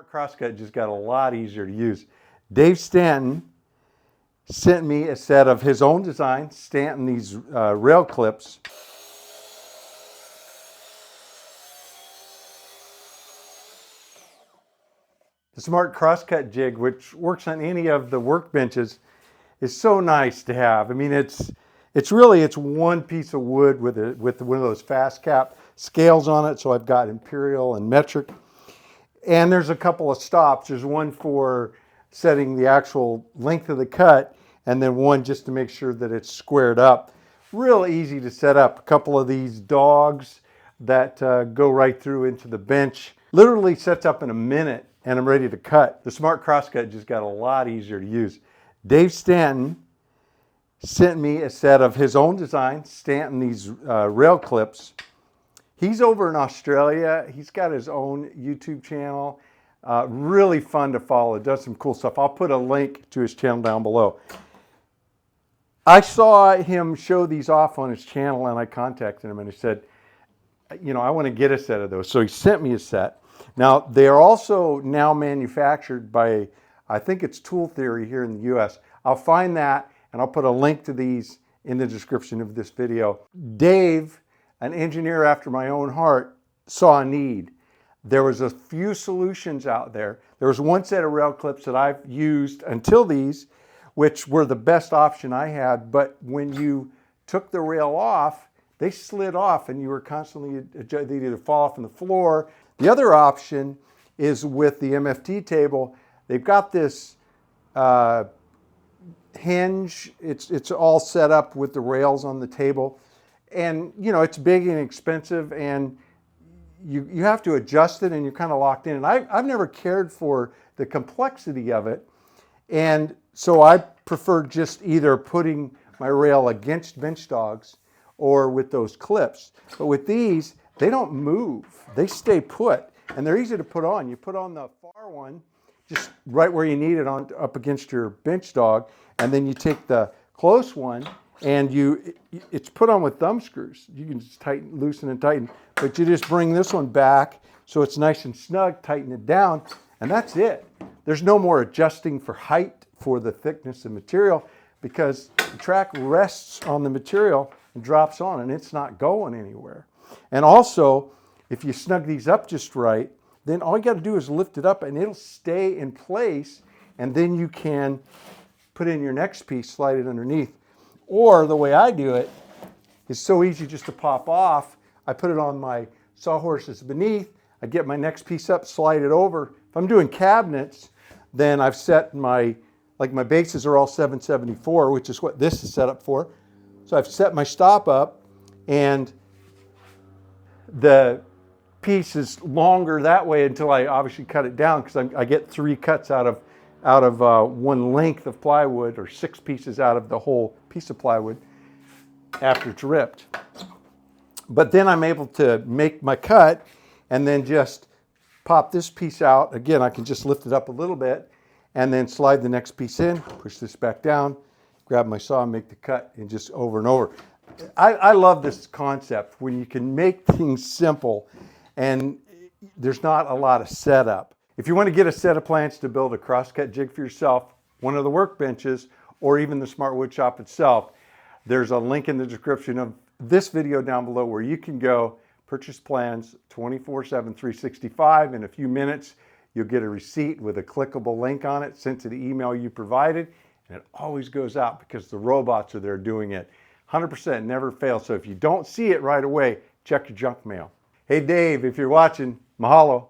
Smart Crosscut just got a lot easier to use. Dave Stanton sent me a set of his own design, Stanton, these rail clips. The Smart Crosscut Jig, which works on any of the workbenches, is so nice to have. I mean, it's one piece of wood with one of those fast cap scales on it. So I've got imperial and metric. And there's a couple of stops. There's one for setting the actual length of the cut, and then one just to make sure that it's squared up. Real easy to set up. A couple of these dogs that go right through into the bench. Literally sets up in a minute and I'm ready to cut. The Smart Crosscut just got a lot easier to use. Dave Stanton sent me a set of his own design, Stanton, these rail clips. He's over in Australia. He's got his own YouTube channel. Really fun to follow. Does some cool stuff. I'll put a link to his channel down below. I saw him show these off on his channel and I contacted him and I said, you know, I want to get a set of those. So he sent me a set. Now, they are also now manufactured by, I think it's Tool Theory here in the US. I'll find that and I'll put a link to these in the description of this video. Dave, an engineer after my own heart, saw a need. There was a few solutions out there. There was one set of rail clips that I've used until these, which were the best option I had. But when you took the rail off, they slid off and you were constantly, they'd either fall off on the floor. The other option is with the MFT table. They've got this hinge. It's all set up with the rails on the table. And, you know, it's big and expensive and you have to adjust it and you're kind of locked in. And I've never cared for the complexity of it. And so I prefer just either putting my rail against bench dogs or with those clips. But with these, they don't move. They stay put and they're easy to put on. You put on the far one, just right where you need it on up against your bench dog. And then you take the close one and it's put on with thumb screws. You can just tighten, loosen and tighten, but you just bring this one back so it's nice and snug, tighten it down, and that's it. There's no more adjusting for height for the thickness of material because the track rests on the material and drops on and it's not going anywhere. And also, if you snug these up just right, then all you got to do is lift it up and it'll stay in place, and then you can put in your next piece, slide it underneath. Or the way I do it is so easy just to pop off. I put it on my sawhorses beneath. I get my next piece up, slide it over. If I'm doing cabinets, then I've set my bases are all 774, which is what this is set up for. So I've set my stop up and the piece is longer that way until I obviously cut it down because I get 3 cuts out of one length of plywood, or 6 pieces out of the whole piece of plywood after it's ripped. But then I'm able to make my cut and then just pop this piece out. Again, I can just lift it up a little bit and then slide the next piece in, push this back down, grab my saw and make the cut, and just over and over. I love this concept when you can make things simple and there's not a lot of setup. If you want to get a set of plans to build a crosscut jig for yourself, one of the workbenches, or even the Smart Wood Shop itself, there's a link in the description of this video down below where you can go purchase plans 24/7, 365. In a few minutes, you'll get a receipt with a clickable link on it sent to the email you provided, and it always goes out because the robots are there doing it. 100% never fails. So if you don't see it right away, check your junk mail. Hey Dave, if you're watching, mahalo.